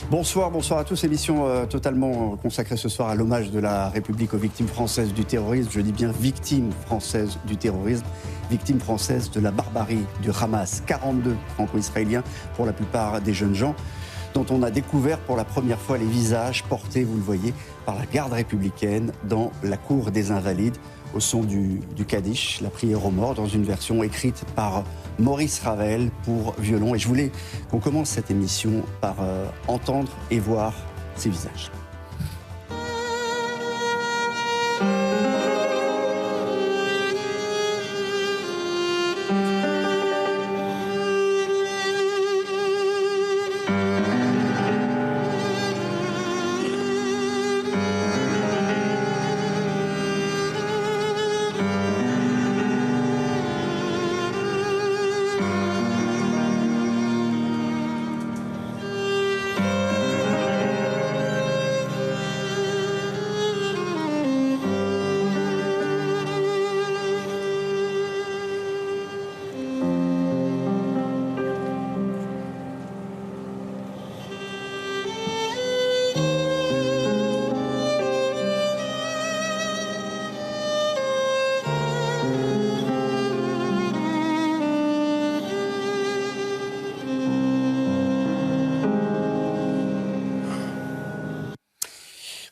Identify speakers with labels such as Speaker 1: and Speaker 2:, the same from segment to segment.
Speaker 1: Bonsoir à tous. Émission totalement consacrée ce soir à l'hommage de la République aux victimes françaises du terrorisme. Je dis bien victimes françaises du terrorisme, victimes françaises de la barbarie du Hamas. 42 franco-israéliens, pour la plupart des jeunes gens, dont on a découvert pour la première fois les visages portés, vous le voyez, par la garde républicaine dans la cour des Invalides, au son du Kaddish, la prière aux morts, dans une version écrite par Maurice Ravel pour violon. Et je voulais qu'on commence cette émission par entendre et voir ces visages.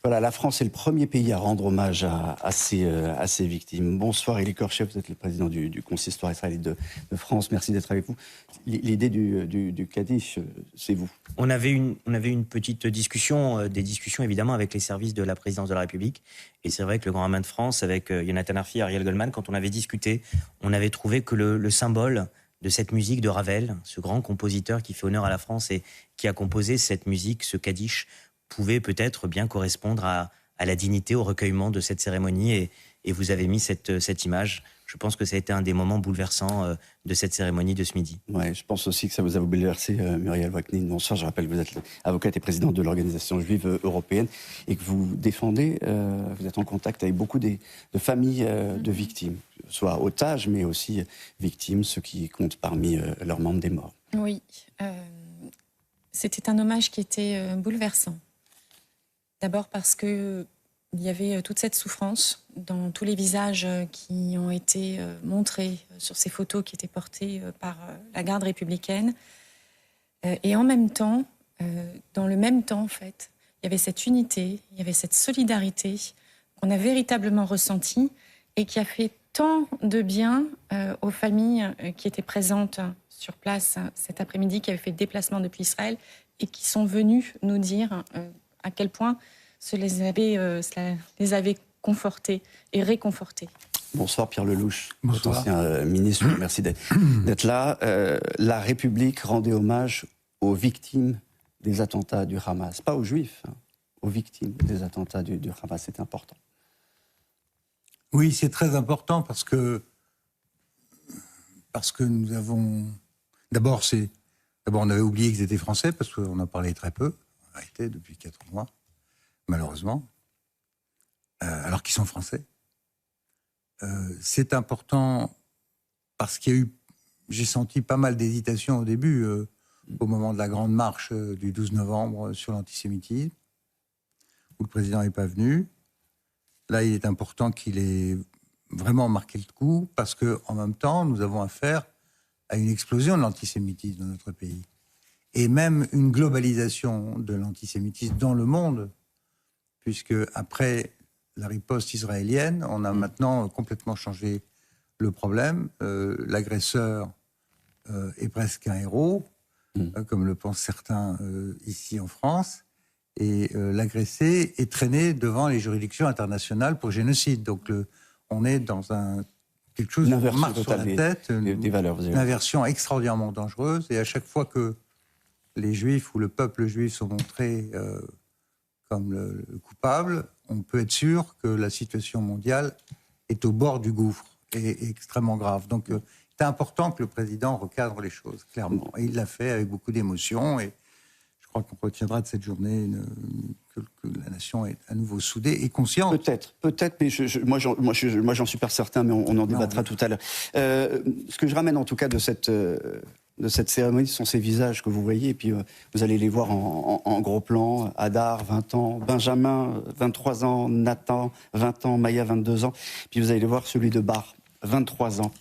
Speaker 1: Voilà, la France est le premier pays à rendre hommage à ces victimes. Bonsoir, Elie Korchef, vous êtes le président du consistoire israélite de France. Merci d'être avec vous. L'idée du Kaddish, c'est vous.
Speaker 2: On avait une petite discussion, des discussions évidemment avec les services de la présidence de la République. Et c'est vrai que le Grand Rabbin de France, avec Yonatan Arfi et Ariel Goldman, quand on avait discuté, on avait trouvé que le symbole de cette musique de Ravel, ce grand compositeur qui fait honneur à la France et qui a composé cette musique, ce Kaddish, pouvait peut-être bien correspondre à la dignité, au recueillement de cette cérémonie. Et vous avez mis cette image. Je pense que ça a été un des moments bouleversants de cette cérémonie de ce midi.
Speaker 1: Ouais, je pense aussi que ça vous a bouleversé, Muriel Wagner. Bonsoir, je rappelle que vous êtes avocate et présidente de l'Organisation juive européenne et que vous défendez, vous êtes en contact avec beaucoup de familles de victimes, soit otages, mais aussi victimes, ceux qui comptent parmi leurs membres des morts.
Speaker 3: Oui, c'était un hommage qui était bouleversant. D'abord parce qu'il y avait toute cette souffrance dans tous les visages qui ont été montrés sur ces photos qui étaient portées par la garde républicaine. Et en même temps, dans le même temps, en fait, il y avait cette unité, il y avait cette solidarité qu'on a véritablement ressentie et qui a fait tant de bien aux familles qui étaient présentes sur place cet après-midi, qui avaient fait le déplacement depuis Israël et qui sont venus nous dire à quel point cela les avait confortés et réconfortés.
Speaker 1: Bonsoir Pierre Lelouch,
Speaker 4: Bonsoir.
Speaker 1: ancien ministre, merci d'être là. La République rendait hommage aux victimes des attentats du Hamas, pas aux Juifs, aux victimes des attentats du Hamas, c'est important.
Speaker 4: Oui, c'est très important parce que nous avons... D'abord, on avait oublié qu'ils étaient français parce qu'on en parlait très peu, en réalité, depuis 4 mois, malheureusement, alors qu'ils sont français. C'est important parce qu'il y a eu... J'ai senti pas mal d'hésitation au début, au moment de la grande marche du 12 novembre sur l'antisémitisme, où le président n'est pas venu. Là, il est important qu'il ait vraiment marqué le coup, parce qu'en même temps, nous avons affaire à une explosion de l'antisémitisme dans notre pays. Et même une globalisation de l'antisémitisme dans le monde, puisque après la riposte israélienne, on a maintenant complètement changé le problème. L'agresseur est presque un héros, comme le pensent certains ici en France, et l'agressé est traîné devant les juridictions internationales pour génocide. Donc on est dans quelque chose qui marche sur la tête, une inversion extraordinairement dangereuse. Et à chaque fois que les Juifs ou le peuple juif sont montrés comme le coupable, on peut être sûr que la situation mondiale est au bord du gouffre et est extrêmement grave. Donc c'est important que le président recadre les choses, clairement. Et il l'a fait avec beaucoup d'émotion. Et je crois qu'on retiendra de cette journée que la nation est à nouveau soudée et consciente.
Speaker 1: Peut-être, mais moi j'en suis pas certain, mais on en débattra tout à l'heure. Ce que je ramène en tout cas de cette de cette cérémonie, ce sont ces visages que vous voyez, et puis vous allez les voir en gros plan. Hadar, 20 ans, Benjamin, 23 ans, Nathan, 20 ans, Maya, 22 ans, puis vous allez les voir celui de Bar, 23 ans.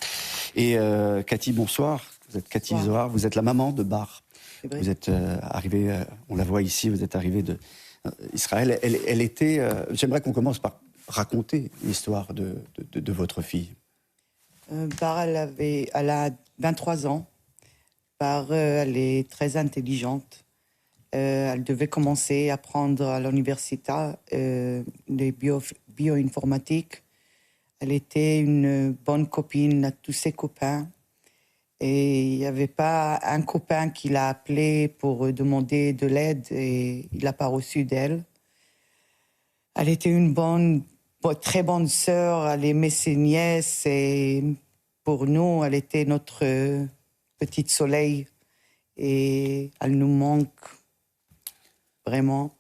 Speaker 1: Et Cathy, bonsoir, vous êtes Cathy Zohar, vous êtes la maman de Bar. Vous êtes arrivée, on la voit ici, vous êtes arrivée d'Israël. Elle était, j'aimerais qu'on commence par raconter l'histoire de votre fille.
Speaker 5: Bar, elle a 23 ans. Bar, elle est très intelligente. Elle devait commencer à apprendre à l'université de bioinformatique. Elle était une bonne copine à tous ses copains. Et il n'y avait pas un copain qui l'a appelée pour demander de l'aide et il n'a pas reçu d'elle. Elle était une très bonne sœur, elle aimait ses nièces et pour nous, elle était notre petite soleil et elle nous manque vraiment.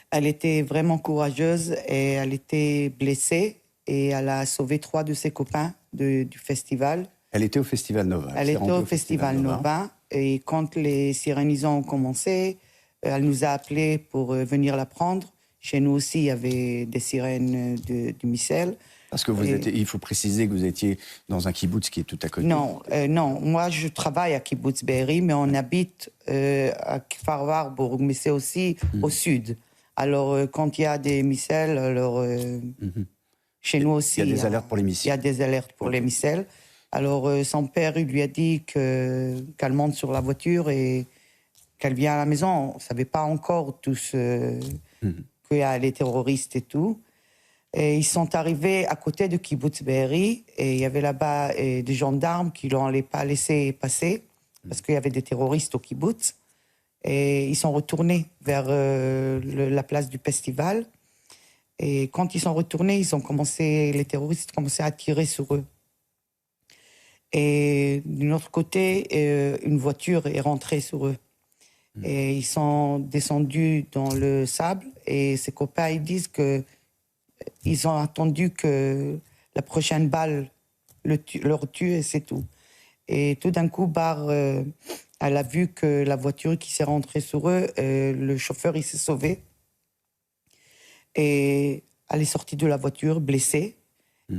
Speaker 5: Elle était vraiment courageuse et elle était blessée et elle a sauvé 3 de ses copains du festival.
Speaker 1: Elle était au Festival Nova.
Speaker 5: Elle était au Festival Nova et quand les sirénisants ont commencé, elle nous a appelés pour venir la prendre. Chez nous aussi, il y avait des sirènes du Missel.
Speaker 1: Parce que il faut préciser que vous étiez dans un kibbutz qui est tout à côté.
Speaker 5: Non, non. Moi, je travaille à Kibbutz Be'eri, mais on habite à Kfar Warburg, mais c'est aussi au sud. Alors, quand il y a des missiles, alors chez nous aussi...
Speaker 1: Il y a des alertes pour les missiles.
Speaker 5: Il y a des alertes pour les missiles. Alors, son père, il lui a dit qu'elle monte sur la voiture et qu'elle vient à la maison. On ne savait pas encore tous qu'il y a les terroristes et tout. Et ils sont arrivés à côté de Kibbutz Be'eri et il y avait là-bas des gendarmes qui ne l'ont pas laissé passer parce qu'il y avait des terroristes au kibbutz. Et ils sont retournés vers la place du festival. Et quand ils sont retournés, les terroristes ont commencé à tirer sur eux. Et d'un autre côté, une voiture est rentrée sur eux. Et ils sont descendus dans le sable et ses copains ils disent que ils ont attendu que la prochaine balle leur tue et c'est tout. Et tout d'un coup, Bar, elle a vu que la voiture qui s'est rentrée sur eux, le chauffeur il s'est sauvé. Et elle est sortie de la voiture blessée.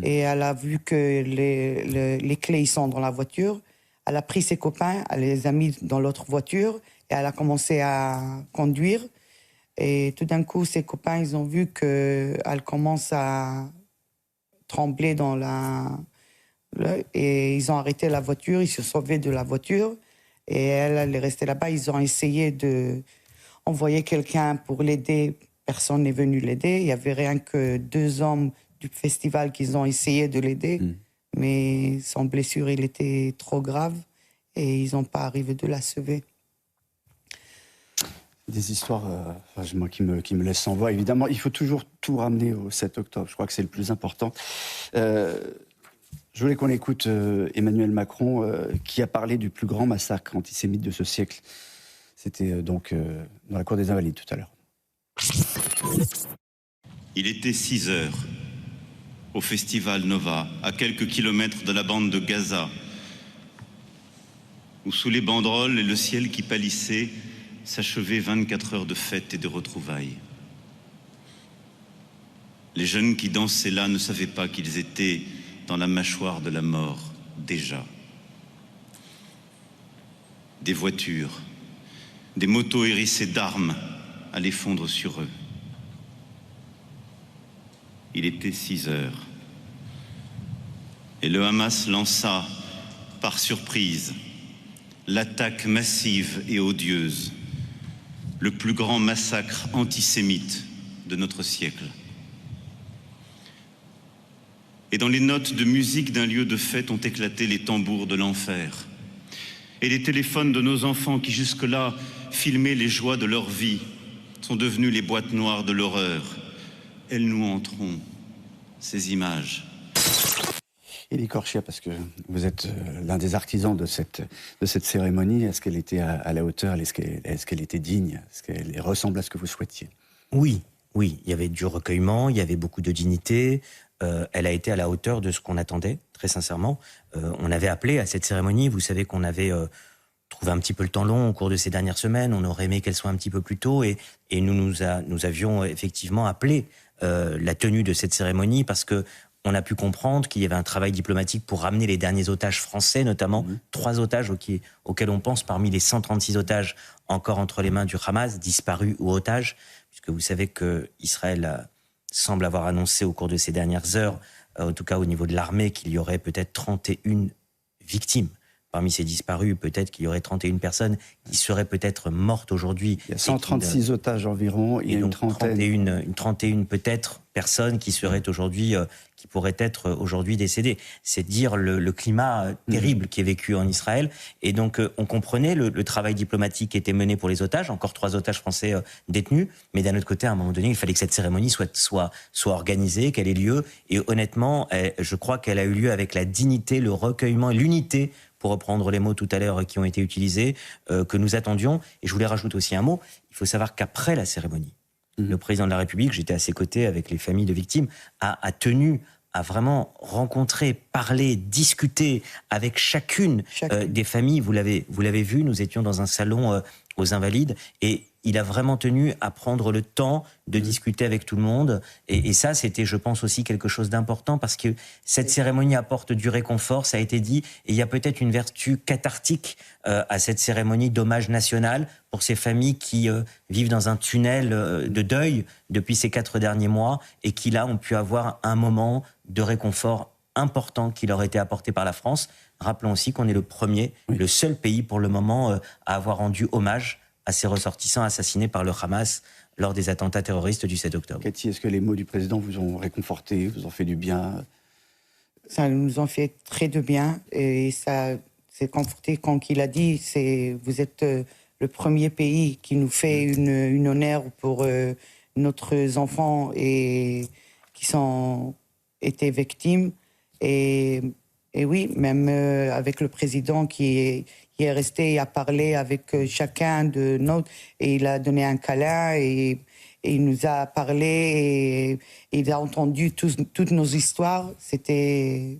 Speaker 5: Et elle a vu que les clés ils sont dans la voiture. Elle a pris ses copains, elle les a mis dans l'autre voiture et elle a commencé à conduire. Et tout d'un coup, ses copains, ils ont vu qu'elle commence à trembler et ils ont arrêté la voiture, ils se sont sauvés de la voiture. Et elle est restée là-bas. Ils ont essayé d'envoyer quelqu'un pour l'aider. Personne n'est venu l'aider. Il n'y avait rien que 2 hommes du festival qui ont essayé de l'aider. Mais son blessure, il était trop grave et ils n'ont pas arrivé de la sauver.
Speaker 1: Des histoires moi, qui me laissent sans voix. Évidemment, il faut toujours tout ramener au 7 octobre. Je crois que c'est le plus important. Je voulais qu'on écoute Emmanuel Macron qui a parlé du plus grand massacre antisémite de ce siècle. C'était donc dans la cour des Invalides tout à l'heure.
Speaker 6: Il était 6 heures au Festival Nova, à quelques kilomètres de la bande de Gaza, où sous les banderoles et le ciel qui pâlissait, s'achevaient 24 heures de fête et de retrouvailles. Les jeunes qui dansaient là ne savaient pas qu'ils étaient dans la mâchoire de la mort, déjà. Des voitures, des motos hérissées d'armes allaient fondre sur eux. Il était 6 heures. Et le Hamas lança, par surprise, l'attaque massive et odieuse, le plus grand massacre antisémite de notre siècle. Et dans les notes de musique d'un lieu de fête ont éclaté les tambours de l'enfer. Et les téléphones de nos enfants qui jusque-là filmaient les joies de leur vie sont devenus les boîtes noires de l'horreur. Elles nous hanteront, ces images.
Speaker 1: Élie Korchia, parce que vous êtes l'un des artisans de cette cérémonie, est-ce qu'elle était à la hauteur, est-ce qu'elle était digne, est-ce qu'elle ressemble à ce que vous souhaitiez?
Speaker 2: Oui, il y avait du recueillement, il y avait beaucoup de dignité. elle a été à la hauteur de ce qu'on attendait, très sincèrement. On avait appelé à cette cérémonie, vous savez qu'on avait trouvé un petit peu le temps long au cours de ces dernières semaines, on aurait aimé qu'elle soit un petit peu plus tôt, et nous avions effectivement appelé la tenue de cette cérémonie parce que on a pu comprendre qu'il y avait un travail diplomatique pour ramener les derniers otages français, notamment 3 otages auxquels on pense parmi les 136 otages encore entre les mains du Hamas, disparus ou otages, puisque vous savez qu'Israël semble avoir annoncé au cours de ces dernières heures, en tout cas au niveau de l'armée, qu'il y aurait peut-être 31 victimes. Parmi ces disparus, peut-être qu'il y aurait 31 personnes qui seraient peut-être mortes aujourd'hui.
Speaker 1: Il y a 136 otages environ, il y a une trentaine.
Speaker 2: Une trentaine peut-être personnes qui seraient aujourd'hui, qui pourraient être aujourd'hui décédées. C'est dire le climat terrible qui est vécu en Israël. Et donc, on comprenait le travail diplomatique qui était mené pour les otages, encore 3 otages français détenus. Mais d'un autre côté, à un moment donné, il fallait que cette cérémonie soit organisée, qu'elle ait lieu. Et honnêtement, je crois qu'elle a eu lieu avec la dignité, le recueillement et l'unité, pour reprendre les mots tout à l'heure qui ont été utilisés, que nous attendions. Et je voulais rajouter aussi un mot. Il faut savoir qu'après la cérémonie, le président de la République, j'étais à ses côtés avec les familles de victimes, a tenu à vraiment rencontrer, parler, discuter avec chacune des familles. Vous l'avez vu, nous étions dans un salon aux Invalides, et il a vraiment tenu à prendre le temps de discuter avec tout le monde. Et ça, c'était, je pense, aussi quelque chose d'important, parce que cette cérémonie apporte du réconfort, ça a été dit, et il y a peut-être une vertu cathartique à cette cérémonie d'hommage national pour ces familles qui vivent dans un tunnel de deuil depuis ces 4 derniers mois, et qui, là, ont pu avoir un moment de réconfort important qui leur a été apporté par la France. Rappelons aussi qu'on est le seul pays pour le moment à avoir rendu hommage à ces ressortissants assassinés par le Hamas lors des attentats terroristes du 7 octobre.
Speaker 1: Cathy, est-ce que les mots du président vous ont réconforté, vous ont fait du bien?
Speaker 5: Ça nous a fait très de bien, et ça s'est conforté quand il a dit vous êtes le premier pays qui nous fait une honneur pour nos enfants et qui ont été victimes. Et oui, même avec le président qui est resté à parler avec chacun de nous, et il a donné un câlin, et il nous a parlé, et il a entendu toutes nos histoires. C'était...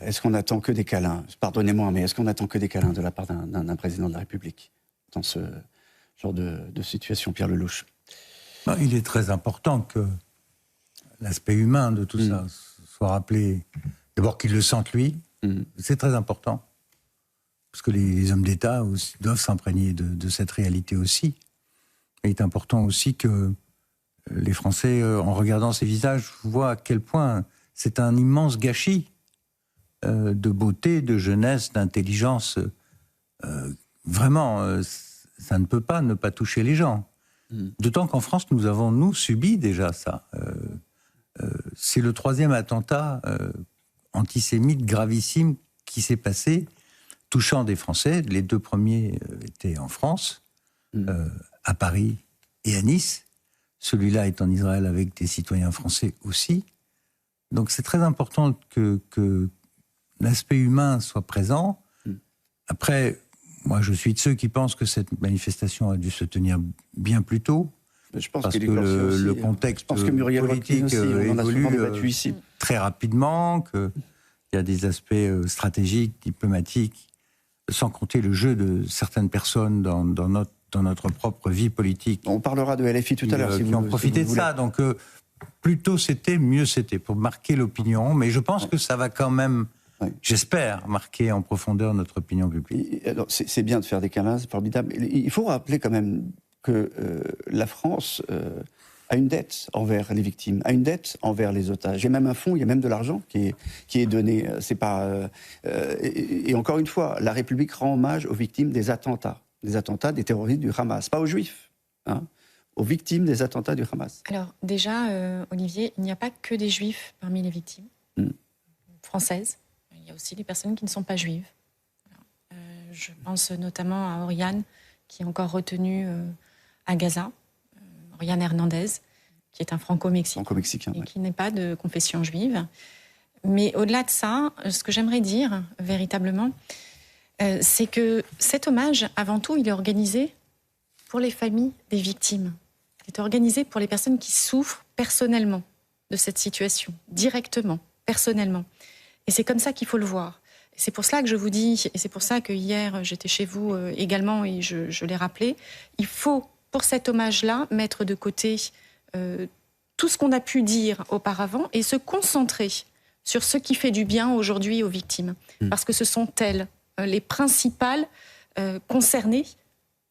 Speaker 1: Est-ce qu'on attend que des câlins? Pardonnez-moi, mais est-ce qu'on attend que des câlins de la part d'un président de la République dans ce genre de situation, Pierre Lelouch?
Speaker 4: Non, il est très important que l'aspect humain de tout ça soit rappelé. D'abord qu'il le sente lui, c'est très important. Parce que les hommes d'État aussi doivent s'imprégner de cette réalité aussi. Et il est important aussi que les Français, en regardant ces visages, voient à quel point c'est un immense gâchis de beauté, de jeunesse, d'intelligence. Vraiment, ça ne peut pas ne pas toucher les gens. D'autant qu'en France, nous avons, subi déjà ça. C'est le 3e attentat antisémite gravissime qui s'est passé, touchant des Français. Les 2 premiers étaient en France, à Paris et à Nice. Celui-là est en Israël avec des citoyens français aussi. Donc c'est très important que l'aspect humain soit présent. Après, moi je suis de ceux qui pensent que cette manifestation a dû se tenir bien plus tôt.
Speaker 1: Je pense
Speaker 4: parce que
Speaker 1: aussi,
Speaker 4: le contexte
Speaker 1: politique
Speaker 4: aussi, évolue
Speaker 1: ici.
Speaker 4: Très rapidement, qu'il y a des aspects stratégiques, diplomatiques, sans compter le jeu de certaines personnes dans notre propre vie politique.
Speaker 1: On parlera de LFI tout à l'heure.
Speaker 4: Qui ont profité de ça. Donc, plus tôt c'était, mieux c'était, pour marquer l'opinion. Mais je pense que ça va quand même, j'espère, marquer en profondeur notre opinion publique.
Speaker 1: Alors, c'est bien de faire des câlins, c'est formidable. Il faut rappeler quand même que la France a une dette envers les victimes, a une dette envers les otages. Il y a même un fonds, il y a même de l'argent qui est donné. C'est pas, et encore une fois, la République rend hommage aux victimes des attentats des terroristes du Hamas, pas aux Juifs, aux victimes des attentats du Hamas.
Speaker 3: Alors déjà, Olivier, il n'y a pas que des Juifs parmi les victimes françaises. Il y a aussi des personnes qui ne sont pas juives. Je pense notamment à Oriane, qui est encore retenue à Gaza, Oriane Hernandez, qui est un franco-mexicain et qui n'est pas de confession juive. Mais au-delà de ça, ce que j'aimerais dire véritablement, c'est que cet hommage, avant tout, il est organisé pour les familles des victimes. Il est organisé pour les personnes qui souffrent personnellement de cette situation, directement, personnellement. Et c'est comme ça qu'il faut le voir. Et c'est pour cela que je vous dis, et c'est pour ça que hier, j'étais chez vous également, et je l'ai rappelé, il faut, pour cet hommage-là, mettre de côté tout ce qu'on a pu dire auparavant et se concentrer sur ce qui fait du bien aujourd'hui aux victimes. Parce que ce sont elles les principales concernées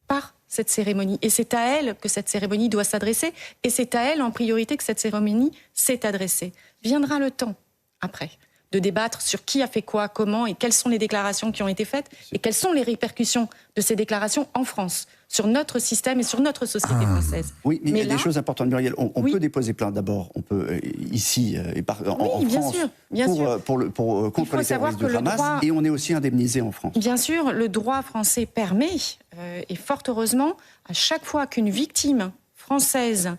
Speaker 3: par cette cérémonie. Et c'est à elles que cette cérémonie doit s'adresser, et c'est à elles en priorité que cette cérémonie s'est adressée. Viendra le temps, après, de débattre sur qui a fait quoi, comment, et quelles sont les déclarations qui ont été faites, et quelles sont les répercussions de ces déclarations en France, sur notre système et sur notre société française.
Speaker 1: Oui, mais il y a
Speaker 3: là,
Speaker 1: des choses importantes, Muriel. On peut déposer plainte d'abord, on peut ici, en
Speaker 3: bien
Speaker 1: France,
Speaker 3: sûr, bien sûr.
Speaker 1: contre les terroristes de Hamas, et on est aussi indemnisé en France.
Speaker 3: Bien sûr, le droit français permet, et fort heureusement, à chaque fois qu'une victime française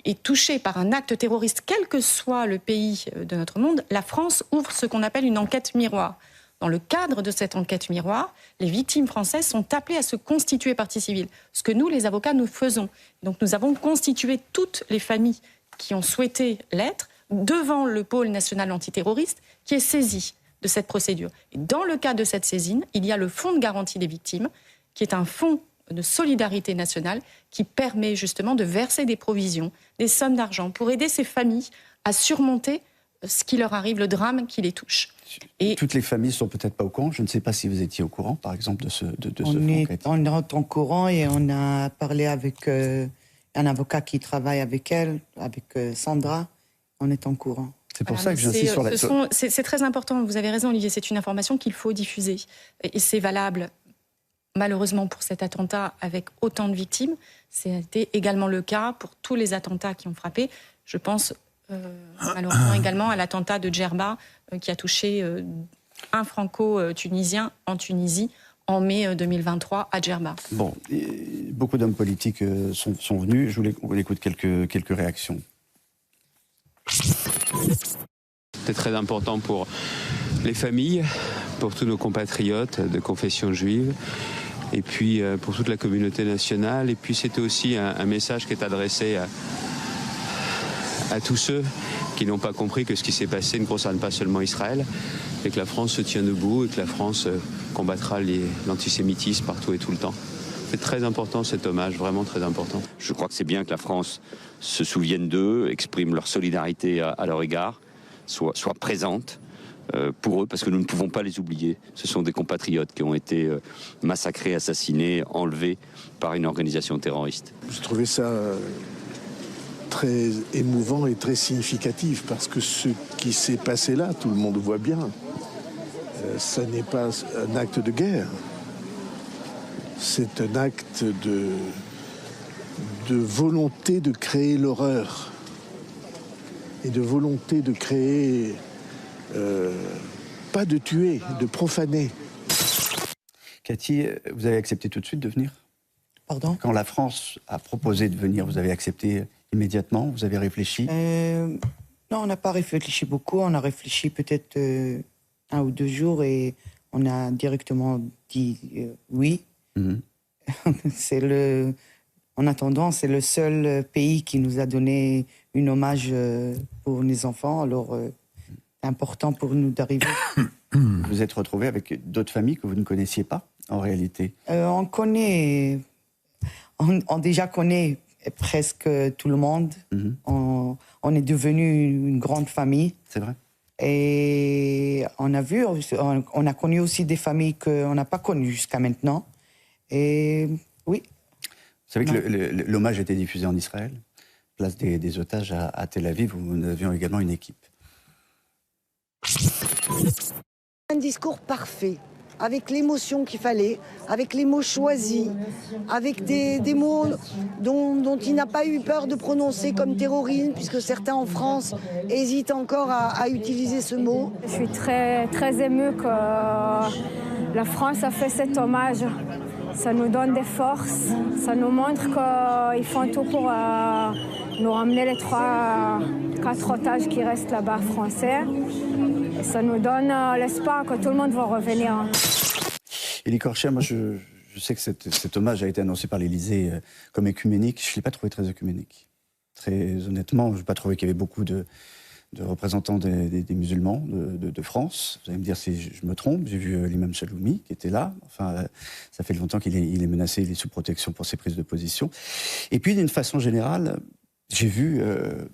Speaker 3: est touchée par un acte terroriste, quel que soit le pays de notre monde, la France ouvre ce qu'on appelle une enquête miroir. Dans le cadre de cette enquête miroir, les victimes françaises sont appelées à se constituer partie civile, ce que nous, les avocats, nous faisons. Donc nous avons constitué toutes les familles qui ont souhaité l'être devant le pôle national antiterroriste qui est saisi de cette procédure. Et dans le cadre de cette saisine, il y a le fonds de garantie des victimes, qui est un fonds de solidarité nationale qui permet justement de verser des provisions, des sommes d'argent pour aider ces familles à surmonter ce qui leur arrive, le drame qui les touche.
Speaker 1: Et toutes les familles ne sont peut-être pas au courant. Je ne sais pas si vous étiez au courant, par exemple, de ce fonds.
Speaker 5: On est en courant et on a parlé avec un avocat qui travaille avec elle, avec Sandra. On est en courant.
Speaker 1: C'est pour ça que j'insiste sur la...
Speaker 3: C'est très important, vous avez raison Olivier, c'est une information qu'il faut diffuser. Et c'est valable, malheureusement, pour cet attentat avec autant de victimes. C'était également le cas pour tous les attentats qui ont frappé. Je pense malheureusement également à l'attentat de Djerba qui a touché un franco-tunisien en Tunisie en mai 2023 à Djerba.
Speaker 1: Bon, beaucoup d'hommes politiques sont venus. Je voulais qu'on écoute quelques réactions.
Speaker 7: C'est très important pour les familles, pour tous nos compatriotes de confession juive, et puis pour toute la communauté nationale. Et puis c'était aussi un message qui est adressé à tous ceux qui n'ont pas compris que ce qui s'est passé ne concerne pas seulement Israël, et que la France se tient debout, et que la France combattra l'antisémitisme partout et tout le temps. C'est très important cet hommage, vraiment très important.
Speaker 8: Je crois que c'est bien que la France se souvienne d'eux, exprime leur solidarité à leur égard, soit présente pour eux, parce que nous ne pouvons pas les oublier. Ce sont des compatriotes qui ont été massacrés, assassinés, enlevés par une organisation terroriste.
Speaker 9: Je trouvais ça très émouvant et très significatif, parce que ce qui s'est passé là, tout le monde voit bien, ça n'est pas un acte de guerre. C'est un acte de volonté de créer l'horreur et de volonté de créer, pas de tuer, de profaner.
Speaker 1: Cathy, vous avez accepté tout de suite de venir ?
Speaker 5: Pardon ?
Speaker 1: Quand la France a proposé de venir, vous avez accepté immédiatement ? Vous avez réfléchi ?
Speaker 5: Non, on n'a pas réfléchi beaucoup. On a réfléchi peut-être 1 ou 2 jours et on a directement dit oui. En attendant, c'est le seul pays qui nous a donné un hommage pour les enfants. Alors, c'est important pour nous d'arriver.
Speaker 1: Vous êtes retrouvés avec d'autres familles que vous ne connaissiez pas, en réalité ?
Speaker 5: On déjà connaît presque tout le monde. On est devenu une grande famille.
Speaker 1: C'est vrai.
Speaker 5: Et on a connu aussi des familles qu'on n'a pas connues jusqu'à maintenant. Et oui.
Speaker 1: Vous savez que l'hommage a été diffusé en Israël, place des otages à Tel Aviv, où nous avions également une équipe.
Speaker 10: Un discours parfait, avec l'émotion qu'il fallait, avec les mots choisis, avec des mots dont il n'a pas eu peur de prononcer comme terrorisme, puisque certains en France hésitent encore à utiliser ce mot.
Speaker 11: Je suis très, très émue que la France a fait cet hommage. Ça nous donne des forces, ça nous montre qu'ils font tout pour nous ramener les 3-4 otages qui restent là-bas français. Et ça nous donne l'espoir que tout le monde va revenir.
Speaker 1: Élie Korcher, moi je sais que cet hommage a été annoncé par l'Élysée comme écuménique. Je ne l'ai pas trouvé très écuménique. Très honnêtement, je n'ai pas trouvé qu'il y avait beaucoup de représentants des musulmans de France. Vous allez me dire si je me trompe. J'ai vu l'imam Chaloumi qui était là. Enfin, ça fait longtemps qu'il est menacé, il est sous protection pour ses prises de position. Et puis, d'une façon générale, j'ai vu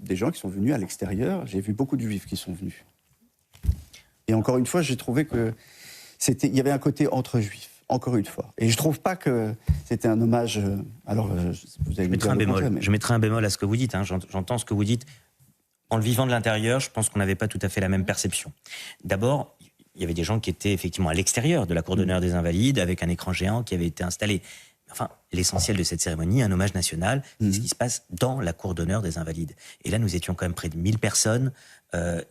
Speaker 1: des gens qui sont venus à l'extérieur. J'ai vu beaucoup de juifs qui sont venus. Et encore une fois, j'ai trouvé que il y avait un côté entre juifs. Encore une fois. Et je ne trouve pas que c'était un hommage... Alors, vous allez me dire le contraire, mais...
Speaker 2: Je mettrai un bémol à ce que vous dites. Hein. J'entends ce que vous dites. En le vivant de l'intérieur, je pense qu'on n'avait pas tout à fait la même perception. D'abord, il y avait des gens qui étaient effectivement à l'extérieur de la Cour d'honneur des Invalides, avec un écran géant qui avait été installé. Enfin, l'essentiel de cette cérémonie, un hommage national, c'est ce qui se passe dans la Cour d'honneur des Invalides. Et là, nous étions quand même près de 1000 personnes.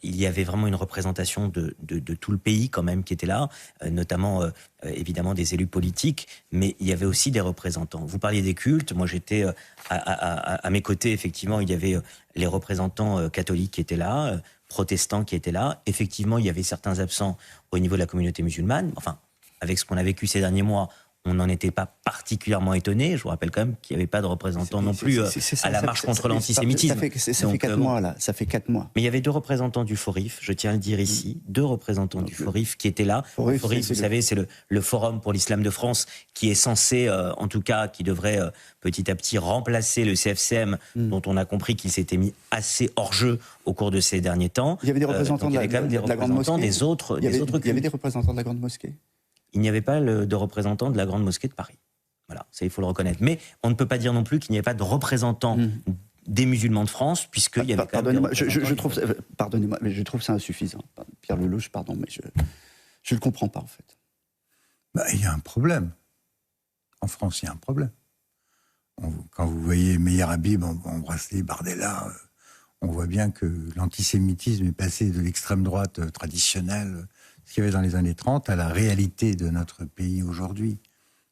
Speaker 2: Il y avait vraiment une représentation de tout le pays quand même qui était là, notamment évidemment des élus politiques, mais il y avait aussi des représentants. Vous parliez des cultes, moi j'étais à mes côtés, effectivement, il y avait les représentants catholiques qui étaient là, protestants qui étaient là. Effectivement, il y avait certains absents au niveau de la communauté musulmane. Enfin, avec ce qu'on a vécu ces derniers mois, on n'en était pas particulièrement étonné. Je vous rappelle quand même qu'il n'y avait pas de représentants non plus à la marche contre l'antisémitisme.
Speaker 1: Ça fait 4 mois, là. Ça fait 4 mois.
Speaker 2: Mais il y avait 2 représentants du Forif, je tiens à le dire ici, 2 représentants du Forif qui étaient là. Forif, vous savez, c'est le Forum pour l'Islam de France qui est censé, en tout cas, qui devrait petit à petit remplacer le CFCM, dont on a compris qu'il s'était mis assez hors jeu au cours de ces derniers temps.
Speaker 1: Il y avait des représentants de la Grande Mosquée.
Speaker 2: Il y avait
Speaker 1: des représentants de la Grande Mosquée.
Speaker 2: Il n'y avait pas de représentants de la Grande Mosquée de Paris. Voilà, ça il faut le reconnaître. Mais on ne peut pas dire non plus qu'il n'y avait pas de représentants des musulmans de France, puisqu'il y avait quand même...
Speaker 1: Pardonnez-moi, mais je trouve ça insuffisant. Pierre Lelouch, pardon, mais je ne le comprends pas, en fait.
Speaker 4: Il y a un problème. En France, il y a un problème. Quand vous voyez Meir Habib embrasser Bardella, on voit bien que l'antisémitisme est passé de l'extrême droite traditionnelle, ce qu'il y avait dans les années 30, à la réalité de notre pays aujourd'hui.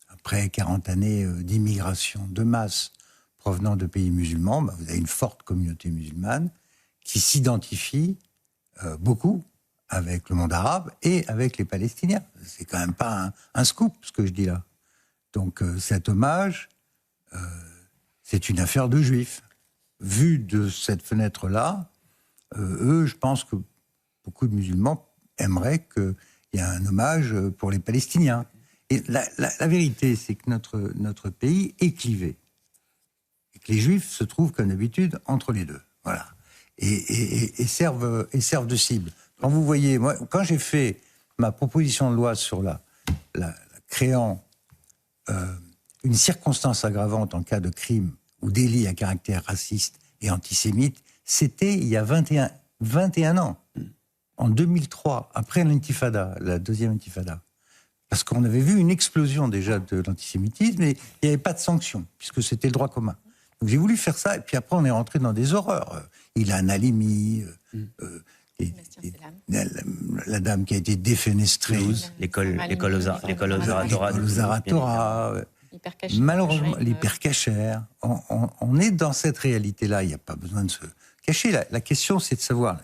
Speaker 4: Après 40 années d'immigration de masse provenant de pays musulmans, vous avez une forte communauté musulmane qui s'identifie beaucoup avec le monde arabe et avec les Palestiniens. C'est quand même pas un scoop, ce que je dis là. Donc cet hommage, c'est une affaire de juifs. Vu de cette fenêtre-là, eux, je pense que beaucoup de musulmans aimeraient qu'il y ait un hommage pour les Palestiniens. Et la vérité, c'est que notre pays est clivé. Et que les Juifs se trouvent, comme d'habitude, entre les deux. Voilà. Et servent de cible. Quand vous voyez, moi, quand j'ai fait ma proposition de loi sur créant une circonstance aggravante en cas de crime ou délit à caractère raciste et antisémite, c'était il y a 21 ans. En 2003, après l'intifada, la deuxième intifada, parce qu'on avait vu une explosion déjà de l'antisémitisme et il n'y avait pas de sanctions, puisque c'était le droit commun. Donc j'ai voulu faire ça, et puis après on est rentré dans des horreurs. Ilan Halimi, la dame qui a été défenestrée.
Speaker 2: L'école aux
Speaker 4: Zaratora. Malheureusement, l'hypercachère. On est dans cette réalité-là, il n'y a pas besoin de se cacher. La question, c'est de savoir...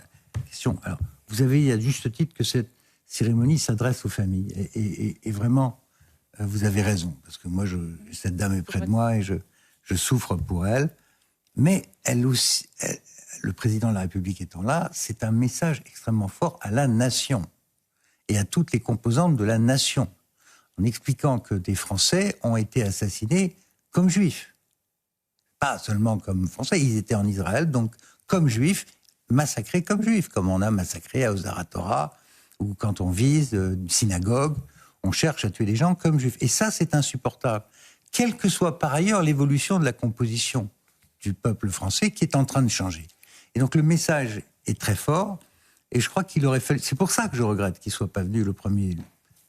Speaker 4: Alors, vous avez à juste titre que cette cérémonie s'adresse aux familles. Et vraiment, vous avez raison. Parce que moi, cette dame est près de moi et je souffre pour elle. Mais elle aussi, le président de la République étant là, c'est un message extrêmement fort à la nation. Et à toutes les composantes de la nation. En expliquant que des Français ont été assassinés comme juifs. Pas seulement comme Français, ils étaient en Israël, donc comme juifs, massacrés comme juifs, comme on a massacré à Ozaratora, ou quand on vise une synagogue, on cherche à tuer les gens comme juifs. Et ça, c'est insupportable. Quelle que soit par ailleurs l'évolution de la composition du peuple français qui est en train de changer. Et donc le message est très fort, et je crois qu'il aurait fallu... C'est pour ça que je regrette qu'il ne soit pas venu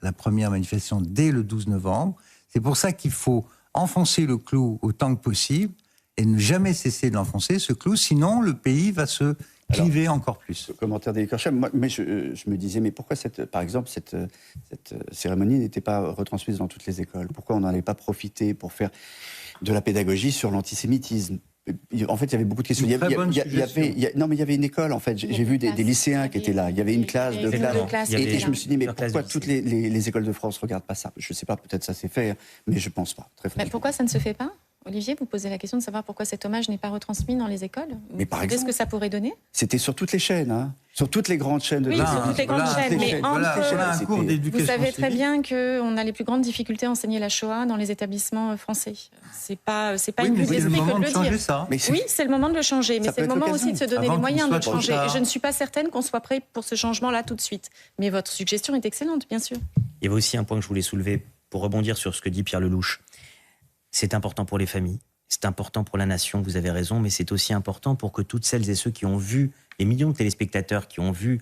Speaker 4: la première manifestation dès le 12 novembre. C'est pour ça qu'il faut enfoncer le clou autant que possible, et ne jamais cesser de l'enfoncer, ce clou, sinon le pays va se cliver encore plus.
Speaker 1: Le commentaire d'Élie Korcham, mais je me disais, mais pourquoi par exemple cette cérémonie n'était pas retransmise dans toutes les écoles? Pourquoi on n'en avait pas profité pour faire de la pédagogie sur l'antisémitisme? En fait, il y avait beaucoup de questions. Il y avait une école, en fait. J'ai vu des lycéens qui étaient là. Il y avait une classe, deux classes. Et je me suis dit, mais pourquoi toutes les écoles de France ne regardent pas ça? Je ne sais pas, peut-être ça s'est fait, mais je ne pense pas. Très
Speaker 3: mais pourquoi ça ne se fait pas Olivier, vous posez la question de savoir pourquoi cet hommage n'est pas retransmis dans les écoles.
Speaker 1: Mais par
Speaker 3: Vous savez ce
Speaker 1: exemple,
Speaker 3: que ça pourrait donner?
Speaker 1: c'était sur toutes les chaînes, hein, sur toutes les grandes chaînes de
Speaker 3: Oui, sur toutes les grandes chaînes. Mais
Speaker 4: un cours d'éducation
Speaker 3: vous savez très
Speaker 4: civique.
Speaker 3: bien qu'on a les plus grandes difficultés à enseigner la Shoah dans les établissements français. C'est pas
Speaker 4: Oui,
Speaker 3: une
Speaker 4: mais c'est le
Speaker 3: plaisanterie que
Speaker 4: moment
Speaker 3: de
Speaker 4: de
Speaker 3: le
Speaker 4: changer
Speaker 3: dire.
Speaker 4: ça.
Speaker 1: Mais
Speaker 3: Oui, c'est le moment de le changer, mais
Speaker 1: Ça
Speaker 3: c'est le
Speaker 1: peut être
Speaker 3: moment aussi de se donner
Speaker 4: Avant
Speaker 3: les moyens
Speaker 4: qu'il
Speaker 3: de le
Speaker 4: soit trop
Speaker 3: changer.
Speaker 4: tard.
Speaker 3: Et je ne suis pas certaine qu'on soit prêt pour ce changement-là tout de suite. Mais votre suggestion est excellente, bien sûr.
Speaker 2: Il y avait aussi un point que je voulais soulever pour rebondir sur ce que dit Pierre Lelouch. C'est important pour les familles, c'est important pour la nation, vous avez raison, mais c'est aussi important pour que toutes celles et ceux qui ont vu, les millions de téléspectateurs qui ont vu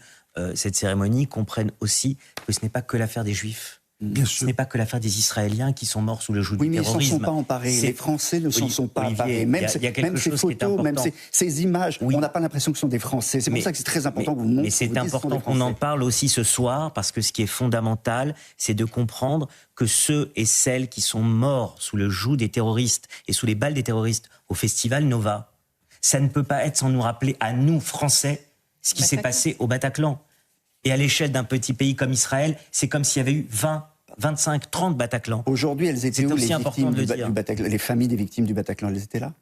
Speaker 2: cette cérémonie comprennent aussi que ce n'est pas que l'affaire des Juifs.
Speaker 4: Bien
Speaker 2: Ce
Speaker 4: sûr.
Speaker 2: n'est pas que l'affaire des Israéliens qui sont morts sous le joug
Speaker 1: Oui,
Speaker 2: du
Speaker 1: mais ils ne s'en
Speaker 2: terrorisme.
Speaker 1: sont pas emparés.
Speaker 2: C'est-
Speaker 1: Les Français ne s'en sont pas
Speaker 2: Olivier,
Speaker 1: emparés. Même,
Speaker 2: il y a quelque
Speaker 1: même ces
Speaker 2: chose qui est
Speaker 1: photos, même
Speaker 2: important.
Speaker 1: ces images,
Speaker 2: Oui.
Speaker 1: on n'a pas l'impression que ce sont des Français. C'est pour
Speaker 2: Mais-
Speaker 1: ça que c'est très important que vous montrez.
Speaker 2: Mais c'est important qu'on en parle aussi ce soir, parce que ce qui est fondamental, c'est de comprendre que ceux et celles qui sont morts sous le joug des terroristes et sous les balles des terroristes au Festival Nova, ça ne peut pas être sans nous rappeler à nous, Français, ce qui s'est passé au Bataclan. Et à l'échelle d'un petit pays comme Israël, c'est comme s'il y avait eu 20, 25, 30 Bataclans.
Speaker 1: Aujourd'hui, elles étaient
Speaker 2: C'est
Speaker 1: où,
Speaker 2: aussi
Speaker 1: les
Speaker 2: important
Speaker 1: victimes
Speaker 2: de le
Speaker 1: du
Speaker 2: dire.
Speaker 1: Bataclan, les familles des victimes du Bataclan, elles étaient là?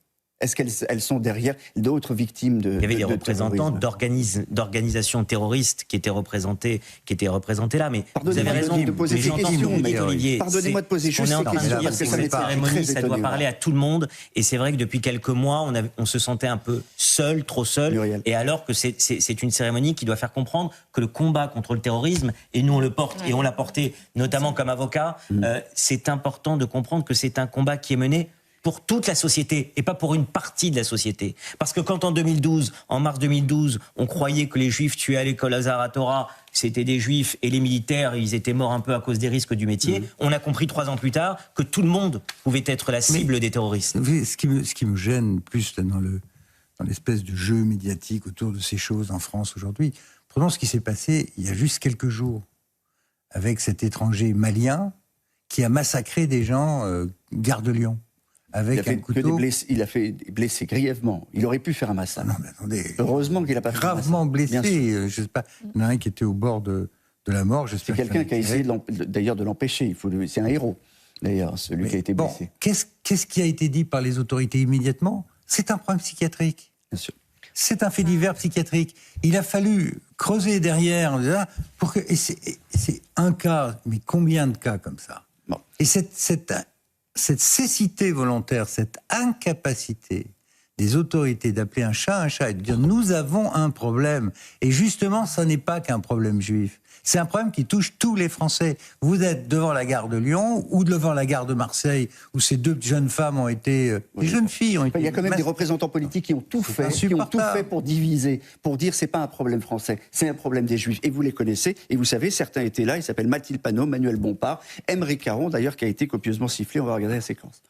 Speaker 1: Est-ce qu'elles sont derrière d'autres victimes de
Speaker 2: Il y avait des
Speaker 1: de
Speaker 2: représentants
Speaker 1: terrorisme
Speaker 2: d'organisations terroristes qui étaient représentés là. Mais vous
Speaker 1: Pardonnez-moi
Speaker 2: avez raison
Speaker 1: de poser
Speaker 2: mais
Speaker 1: ces
Speaker 2: j'entends ce que
Speaker 1: questions,
Speaker 2: vous dites,
Speaker 1: mais
Speaker 2: Olivier.
Speaker 1: pardonnez-moi de poser juste
Speaker 2: On est en
Speaker 1: ces
Speaker 2: train de
Speaker 1: questions,
Speaker 2: dire
Speaker 1: parce que
Speaker 2: que
Speaker 1: ça
Speaker 2: cette
Speaker 1: m'est très
Speaker 2: cérémonie, ça doit
Speaker 1: étonné.
Speaker 2: parler à tout le monde. Et c'est vrai que depuis quelques mois, on se sentait un peu seul, trop seul.
Speaker 1: Muriel.
Speaker 2: Et alors que c'est une cérémonie qui doit faire comprendre que le combat contre le terrorisme, et nous on le porte, et on l'a porté notamment comme avocat, c'est important de comprendre que c'est un combat qui est mené pour toute la société et pas pour une partie de la société. Parce que quand en mars 2012, on croyait que les Juifs tués à l'école Hazara Torah, c'était des Juifs et les militaires, ils étaient morts un peu à cause des risques du métier, on a compris 3 ans plus tard que tout le monde pouvait être la cible des terroristes.
Speaker 4: Vous savez, ce qui me gêne plus là, dans l'espèce de jeu médiatique autour de ces choses en France aujourd'hui, prenons ce qui s'est passé il y a juste quelques jours avec cet étranger malien qui a massacré des gens gare de Lyon. Avec un couteau.
Speaker 1: Il a fait blesser grièvement. Il aurait pu faire un massacre.
Speaker 4: Non, mais attendez.
Speaker 1: Heureusement qu'il n'a pas fait un
Speaker 4: Gravement
Speaker 1: massacre.
Speaker 4: blessé. Je sais pas. Il y en a un qui était au bord de la mort.
Speaker 1: C'est quelqu'un qui a essayé d'ailleurs de l'empêcher. C'est un héros, d'ailleurs, celui qui a été blessé.
Speaker 4: Qu'est-ce qui a été dit par les autorités immédiatement? C'est un problème psychiatrique.
Speaker 1: Bien sûr.
Speaker 4: C'est un fait divers psychiatrique. Il a fallu creuser derrière pour que. Et c'est un cas, mais combien de cas comme ça?
Speaker 1: Bon.
Speaker 4: Et cette cécité volontaire, cette incapacité des autorités d'appeler un chat et de dire nous avons un problème. Et justement, ça n'est pas qu'un problème juif. C'est un problème qui touche tous les Français. Vous êtes devant la gare de Lyon ou devant la gare de Marseille, où ces 2 jeunes femmes ont été... des jeunes filles ont été...
Speaker 1: Il y a quand même des représentants politiques qui ont tout fait pour diviser, pour dire c'est pas un problème français, c'est un problème des Juifs. Et vous les connaissez, et vous savez, certains étaient là, ils s'appellent Mathilde Panot, Manuel Bompard, Aymeric Caron, d'ailleurs, qui a été copieusement sifflé. On va regarder la séquence.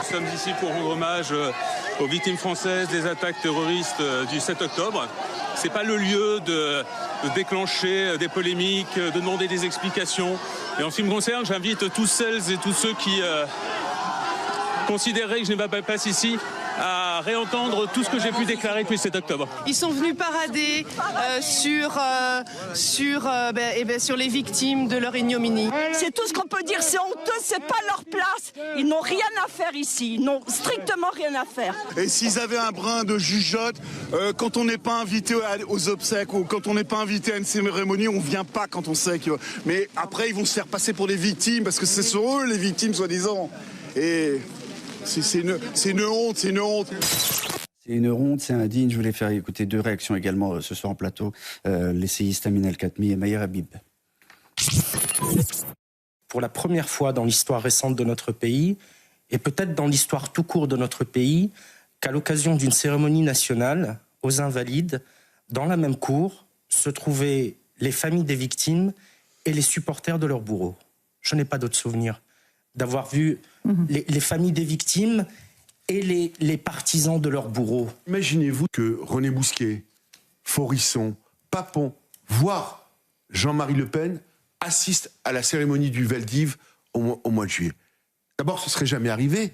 Speaker 12: Nous sommes ici pour rendre hommage aux victimes françaises des attaques terroristes du 7 octobre. Ce n'est pas le lieu de déclencher des polémiques, de demander des explications. Et en ce qui me concerne, j'invite tous celles et tous ceux qui considéreraient que je n'ai pas place ici à réentendre tout ce que j'ai pu déclarer depuis le 7 octobre.
Speaker 13: Ils sont venus parader sur les victimes de leur ignominie.
Speaker 14: C'est tout ce qu'on peut dire, c'est honteux, c'est pas leur place. Ils n'ont rien à faire ici, ils n'ont strictement rien à faire.
Speaker 15: Et s'ils avaient un brin de jugeote, quand on n'est pas invité aux obsèques ou quand on n'est pas invité à une cérémonie, on vient pas quand on sait que... Mais après, ils vont se faire passer pour des victimes parce que ce sont eux les victimes, soi-disant. Et... C'est une honte, c'est une honte.
Speaker 1: C'est une honte, c'est indigne. Je voulais faire écouter 2 réactions également ce soir en plateau. L'essayiste Amin El-Khatmi et Maher Habib.
Speaker 16: Pour la première fois dans l'histoire récente de notre pays, et peut-être dans l'histoire tout court de notre pays, qu'à l'occasion d'une cérémonie nationale, aux Invalides, dans la même cour, se trouvaient les familles des victimes et les supporters de leurs bourreaux. Je n'ai pas d'autre souvenir d'avoir vu les familles des victimes et les partisans de leurs bourreaux.
Speaker 17: Imaginez-vous que René Bousquet, Forisson, Papon, voire Jean-Marie Le Pen assistent à la cérémonie du Veldiv au mois de juillet. D'abord, ce serait jamais arrivé.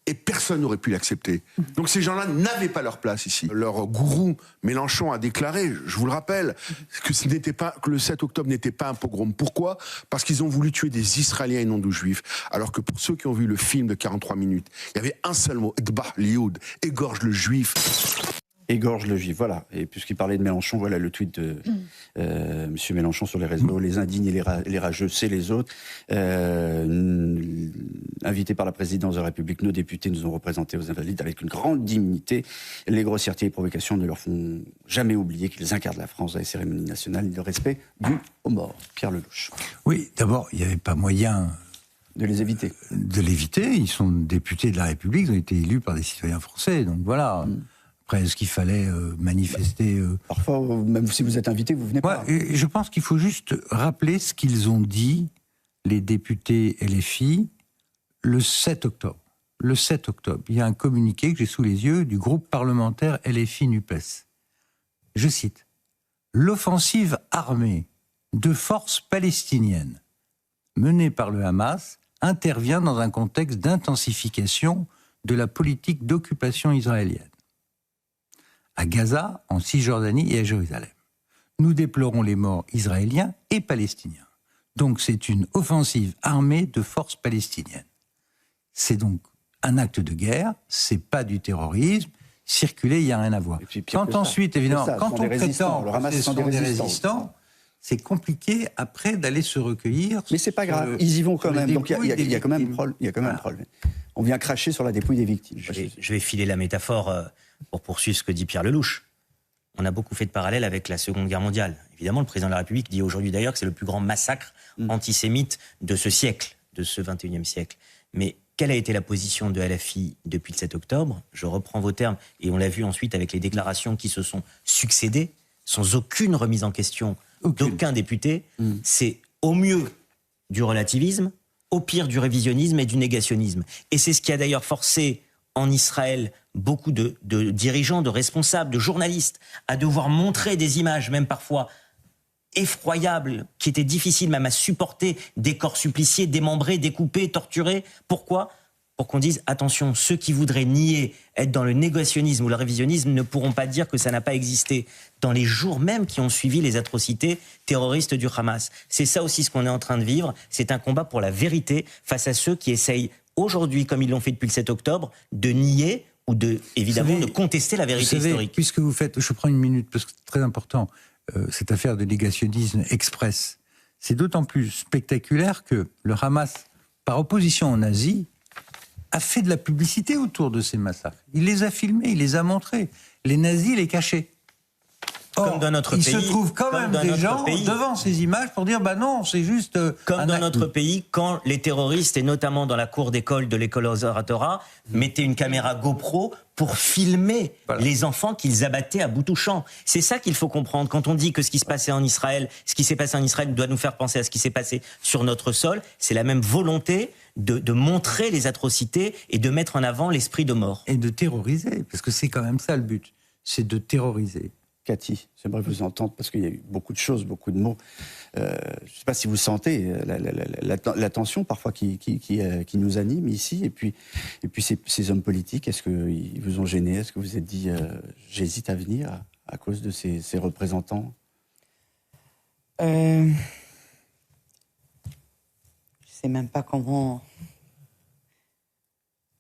Speaker 17: Et personne n'aurait pu l'accepter. Donc ces gens-là n'avaient pas leur place ici. Leur gourou, Mélenchon, a déclaré, je vous le rappelle, que le 7 octobre n'était pas un pogrom. Pourquoi ? Parce qu'ils ont voulu tuer des Israéliens et non des Juifs. Alors que pour ceux qui ont vu le film de 43 minutes, il y avait un seul mot, Edbah Lioud, égorge le Juif.
Speaker 1: Égorge le Juif, voilà. Et puisqu'il parlait de Mélenchon, voilà le tweet de M. Mélenchon sur les réseaux. Les indignes et les rageux, c'est les autres. Invités par la présidence de la République, nos députés nous ont représentés aux Invalides avec une grande dignité. Les grossièretés et les provocations ne leur font jamais oublier qu'ils incarnent la France dans les cérémonies nationales et le respect dû aux morts. Pierre Lelouch.
Speaker 4: Oui, d'abord, il n'y avait pas moyen...
Speaker 1: de les éviter.
Speaker 4: De l'éviter. Ils sont députés de la République, ils ont été élus par des citoyens français. Donc voilà... Après, est-ce qu'il fallait manifester
Speaker 1: Parfois, même si vous êtes invité, vous venez pas.
Speaker 4: Et je pense qu'il faut juste rappeler ce qu'ils ont dit, les députés LFI, le 7 octobre. Le 7 octobre, il y a un communiqué que j'ai sous les yeux du groupe parlementaire LFI-NUPES. Je cite. « L'offensive armée de forces palestiniennes menée par le Hamas intervient dans un contexte d'intensification de la politique d'occupation israélienne. À Gaza, en Cisjordanie et à Jérusalem. Nous déplorons les morts israéliens et palestiniens. Donc c'est une offensive armée de forces palestiniennes. C'est donc un acte de guerre, c'est pas du terrorisme, circuler, il n'y a rien à voir. Quand ensuite, évidemment, quand on prétend que ce sont des résistants, c'est compliqué après d'aller se recueillir.
Speaker 1: Mais c'est pas grave, ils y vont quand même. Donc il y a quand même un problème. On vient cracher sur la dépouille des victimes.
Speaker 2: Je vais filer la métaphore pour poursuivre ce que dit Pierre Lelouch. On a beaucoup fait de parallèles avec la Seconde Guerre mondiale. Évidemment, le président de la République dit aujourd'hui d'ailleurs que c'est le plus grand massacre antisémite de ce siècle, de ce 21e siècle. Mais quelle a été la position de LFI depuis le 7 octobre ? Je reprends vos termes, et on l'a vu ensuite avec les déclarations qui se sont succédées, sans aucune remise en question d'aucun député. C'est au mieux du relativisme, au pire du révisionnisme et du négationnisme. Et c'est ce qui a d'ailleurs forcé en Israël beaucoup de dirigeants, de responsables, de journalistes à devoir montrer des images, même parfois effroyables, qui étaient difficiles même à supporter, des corps suppliciés, démembrés, découpés, torturés. Pourquoi ? Pour qu'on dise, attention, ceux qui voudraient nier, être dans le négationnisme ou le révisionnisme ne pourront pas dire que ça n'a pas existé dans les jours même qui ont suivi les atrocités terroristes du Hamas. C'est ça aussi ce qu'on est en train de vivre. C'est un combat pour la vérité face à ceux qui essayent aujourd'hui, comme ils l'ont fait depuis le 7 octobre, de nier ou évidemment de contester la vérité historique.
Speaker 4: Puisque vous faites, je prends une minute parce que c'est très important, cette affaire de négationnisme express, c'est d'autant plus spectaculaire que le Hamas, par opposition aux nazis, a fait de la publicité autour de ces massacres. Il les a filmés, il les a montrés. Les nazis les cachaient. Or,
Speaker 2: comme dans notre
Speaker 4: il
Speaker 2: pays,
Speaker 4: se trouve quand même des gens devant ces images pour dire bah non, c'est juste
Speaker 2: comme dans notre pays, quand les terroristes, et notamment dans la cour d'école de l'école Ozar-Torah, mettaient une caméra GoPro pour filmer les enfants qu'ils abattaient à bout touchant. C'est ça qu'il faut comprendre. Quand on dit que ce qui se passait en Israël, ce qui s'est passé en Israël doit nous faire penser à ce qui s'est passé sur notre sol, c'est la même volonté de montrer les atrocités et de mettre en avant l'esprit de mort.
Speaker 4: Et de terroriser, parce que c'est quand même ça le but, c'est de terroriser.
Speaker 1: Cathy, j'aimerais vous entendre parce qu'il y a eu beaucoup de choses, beaucoup de mots. Je ne sais pas si vous sentez la tension parfois qui nous anime ici. Et puis ces hommes politiques, est-ce qu'ils vous ont gêné ? Est-ce que vous vous êtes dit j'hésite à venir à cause de ces représentants ?
Speaker 5: Je ne sais même pas comment...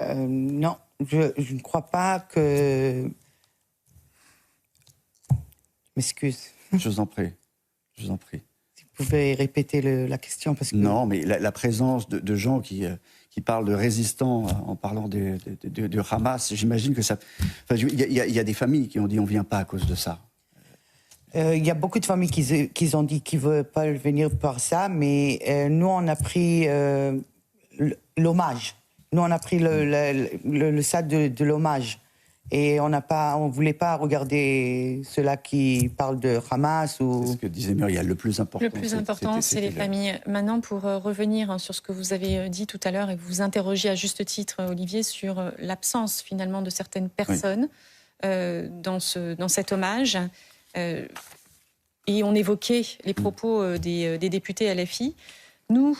Speaker 5: non, je ne crois pas que... M'excuse.
Speaker 1: Je vous en prie. Si
Speaker 5: vous pouvez répéter la question parce que...
Speaker 1: Non, mais la présence de gens qui parlent de résistants en parlant de Hamas, j'imagine que ça... Il y a des familles qui ont dit on ne vient pas à cause de ça.
Speaker 5: Il y a beaucoup de familles qui ont dit qu'ils ne veulent pas venir par ça, mais nous, on a pris l'hommage. Nous, on a pris le stade de l'hommage. Et on ne voulait pas regarder ceux-là qui parlent de Hamas ou...
Speaker 1: C'est ce que disait Muriel, le plus important.
Speaker 3: Le plus important, c'est les familles. Maintenant, pour revenir sur ce que vous avez dit tout à l'heure et que vous interrogiez à juste titre, Olivier, sur l'absence finalement de certaines personnes dans cet hommage. Et on évoquait les propos des députés LFI. Nous,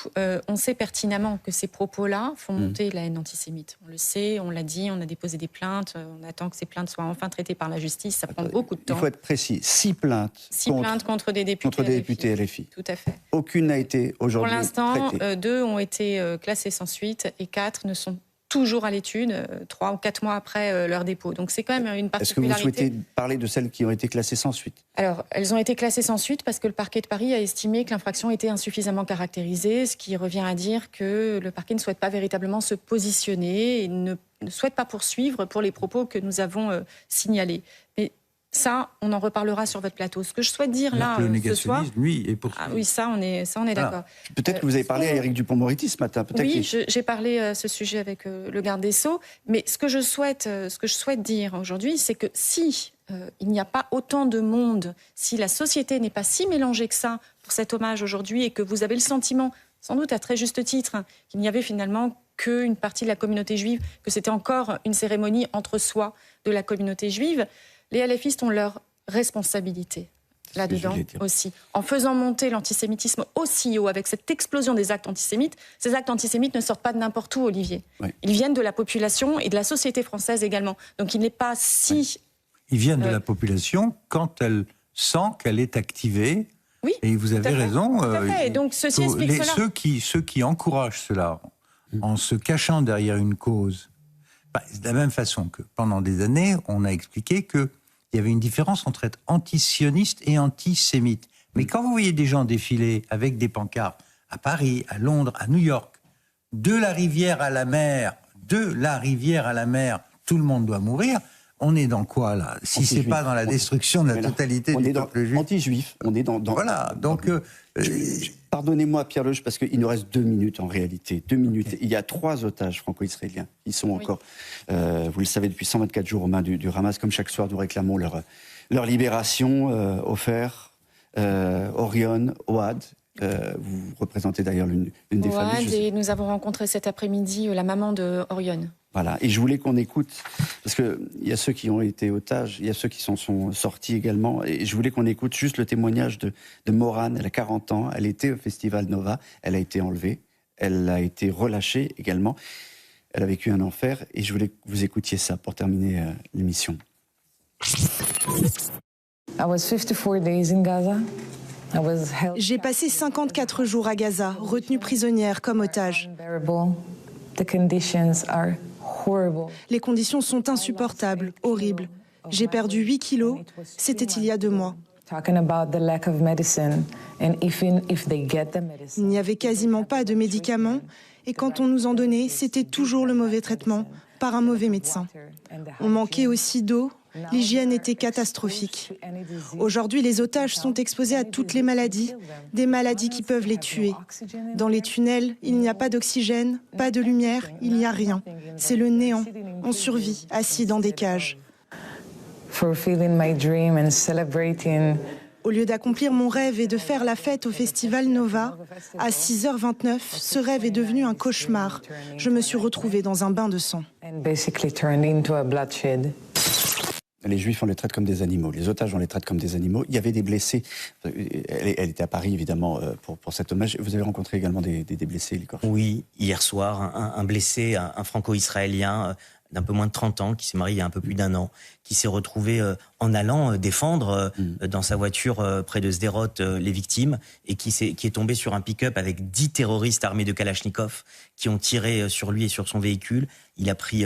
Speaker 3: on sait pertinemment que ces propos-là font monter la haine antisémite. On le sait, on l'a dit, on a déposé des plaintes, on attend que ces plaintes soient enfin traitées par la justice, ça prend beaucoup de temps.
Speaker 1: Il faut être précis, 6 plaintes.
Speaker 3: 6 plaintes contre des députés.
Speaker 1: Contre des députés LFI.
Speaker 3: Tout à fait.
Speaker 1: Aucune n'a été aujourd'hui traitée.
Speaker 3: Pour l'instant, 2 ont été classées sans suite et 4 ne sont toujours à l'étude, 3 ou 4 mois après leur dépôt. Donc c'est quand même une particularité.
Speaker 1: Est-ce que vous souhaitez parler de celles qui ont été classées sans suite?
Speaker 3: Alors, elles ont été classées sans suite parce que le parquet de Paris a estimé que l'infraction était insuffisamment caractérisée, ce qui revient à dire que le parquet ne souhaite pas véritablement se positionner et ne souhaite pas poursuivre pour les propos que nous avons signalés. Mais ça, on en reparlera sur votre plateau. Ce que je souhaite dire là, ce soir...
Speaker 4: lui, est poursuivi.
Speaker 3: Ah oui, ça, on est d'accord.
Speaker 1: Peut-être que vous avez parlé à Éric Dupond-Moretti ce matin.
Speaker 3: Oui, j'ai parlé à ce sujet avec le garde des Sceaux. Mais ce que je souhaite dire aujourd'hui, c'est que si il n'y a pas autant de monde, si la société n'est pas si mélangée que ça pour cet hommage aujourd'hui et que vous avez le sentiment, sans doute à très juste titre, qu'il n'y avait finalement qu'une partie de la communauté juive, que c'était encore une cérémonie entre soi de la communauté juive, les LFistes ont leur responsabilité là-dedans aussi. En faisant monter l'antisémitisme aussi haut, avec cette explosion des actes antisémites, ces actes antisémites ne sortent pas de n'importe où, Olivier. Oui. Ils viennent de la population et de la société française également. Donc il n'est pas si...
Speaker 4: Ils viennent de la population quand elle sent qu'elle est activée.
Speaker 3: Oui,
Speaker 4: et vous avez raison.
Speaker 3: Tout à fait. Et donc ceci explique cela.
Speaker 4: Ceux qui encouragent cela en se cachant derrière une cause, de la même façon que pendant des années, on a expliqué qu'il y avait une différence entre être antisioniste et antisémite. Mais quand vous voyez des gens défiler avec des pancartes à Paris, à Londres, à New York, de la rivière à la mer, tout le monde doit mourir, on est dans quoi là? Si c'est pas dans la destruction de la totalité du peuple juif.
Speaker 1: Anti-juif. On est dans...
Speaker 4: Voilà, donc...
Speaker 1: Pardonnez-moi, Pierre Leuch, parce qu'il nous reste 2 minutes en réalité. 2 minutes. Il y a 3 otages franco-israéliens. Ils sont encore, vous le savez, depuis 124 jours aux mains du Hamas. Comme chaque soir, nous réclamons leur libération. Ofer, Orion, Ouad. Vous représentez d'ailleurs l'une des familles.
Speaker 3: Et nous avons rencontré cet après-midi la maman de Orion.
Speaker 1: Voilà, et je voulais qu'on écoute, parce qu'il y a ceux qui ont été otages, il y a ceux qui sont sortis également, et je voulais qu'on écoute juste le témoignage de Morane. Elle a 40 ans, elle était au Festival Nova, elle a été enlevée, elle a été relâchée également, elle a vécu un enfer, et je voulais que vous écoutiez ça pour terminer l'émission.
Speaker 18: J'ai passé 54 jours à Gaza, retenue prisonnière comme otage. Les conditions sont insupportables, horribles. J'ai perdu 8 kilos, c'était il y a 2 mois. Il n'y avait quasiment pas de médicaments et quand on nous en donnait, c'était toujours le mauvais traitement par un mauvais médecin. On manquait aussi d'eau, l'hygiène était catastrophique. Aujourd'hui, les otages sont exposés à toutes les maladies, des maladies qui peuvent les tuer. Dans les tunnels, il n'y a pas d'oxygène, pas de lumière, il n'y a rien. C'est le néant. On survit, assis dans des cages. Au lieu d'accomplir mon rêve et de faire la fête au Festival Nova, à 6h29, ce rêve est devenu un cauchemar. Je me suis retrouvée dans un bain de sang.
Speaker 1: Les Juifs, on les traite comme des animaux. Les otages, on les traite comme des animaux. Il y avait des blessés. Elle était à Paris, évidemment, pour cet hommage. Vous avez rencontré également des blessés, Licorne?
Speaker 2: Oui, hier soir, un blessé, un franco-israélien d'un peu moins de 30 ans, qui s'est marié il y a un peu plus d'1 an, qui s'est retrouvé en allant défendre dans sa voiture près de Sderot les victimes, et qui est tombé sur un pick-up avec 10 terroristes armés de Kalachnikov qui ont tiré sur lui et sur son véhicule. Il a pris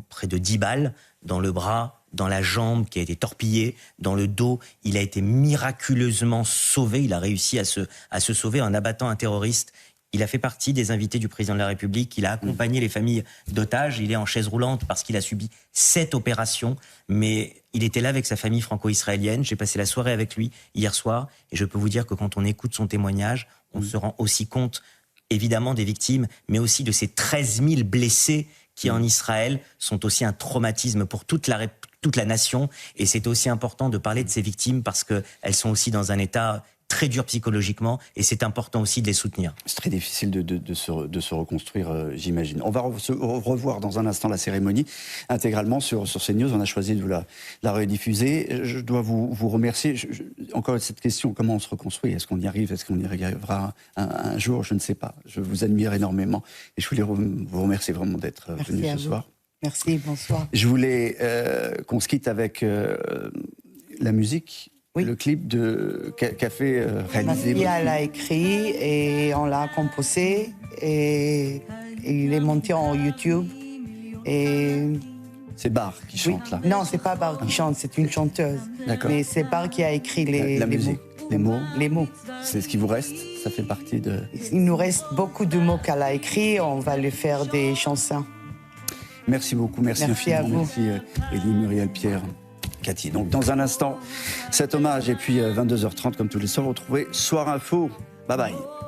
Speaker 2: près de 10 balles dans le bras, dans la jambe qui a été torpillée, dans le dos. Il a été miraculeusement sauvé. Il a réussi à se sauver en abattant un terroriste. Il a fait partie des invités du président de la République. Il a accompagné les familles d'otages. Il est en chaise roulante parce qu'il a subi 7 opérations. Mais il était là avec sa famille franco-israélienne. J'ai passé la soirée avec lui hier soir. Et je peux vous dire que quand on écoute son témoignage, on se rend aussi compte, évidemment, des victimes, mais aussi de ces 13 000 blessés qui, en Israël, sont aussi un traumatisme pour toute la nation. Et c'est aussi important de parler de ces victimes parce qu'elles sont aussi dans un état très durs psychologiquement, et c'est important aussi de les soutenir.
Speaker 1: C'est très difficile de se reconstruire, j'imagine. On va revoir dans un instant la cérémonie intégralement sur CNews. On a choisi de la rediffuser. Je dois vous remercier. Encore cette question, comment on se reconstruit? Est-ce qu'on y arrive? Est-ce qu'on y arrivera un jour? Je ne sais pas. Je vous admire énormément et je voulais vous remercier vraiment d'être venu ce soir.
Speaker 5: Merci, bonsoir.
Speaker 1: Je voulais qu'on se quitte avec la musique. Oui. Le clip qu'a fait réaliser.
Speaker 5: Ma fille, elle a écrit et on l'a composé et il est monté en YouTube.
Speaker 1: C'est Bar qui chante là?
Speaker 5: Non, c'est pas Bar qui chante, c'est une chanteuse.
Speaker 1: D'accord.
Speaker 5: Mais c'est Bar qui a écrit
Speaker 1: la musique, les mots.
Speaker 5: Les mots.
Speaker 1: C'est ce qui vous reste? Ça fait partie de.
Speaker 5: Il nous reste beaucoup de mots qu'elle a écrits. On va lui faire des chansons.
Speaker 1: Merci beaucoup, merci infiniment.
Speaker 5: À vous.
Speaker 1: Merci Élie, Muriel, Pierre. Cathy. Donc dans un instant, cet hommage et puis 22h30 comme tous les soirs, retrouvez Soir Info. Bye bye.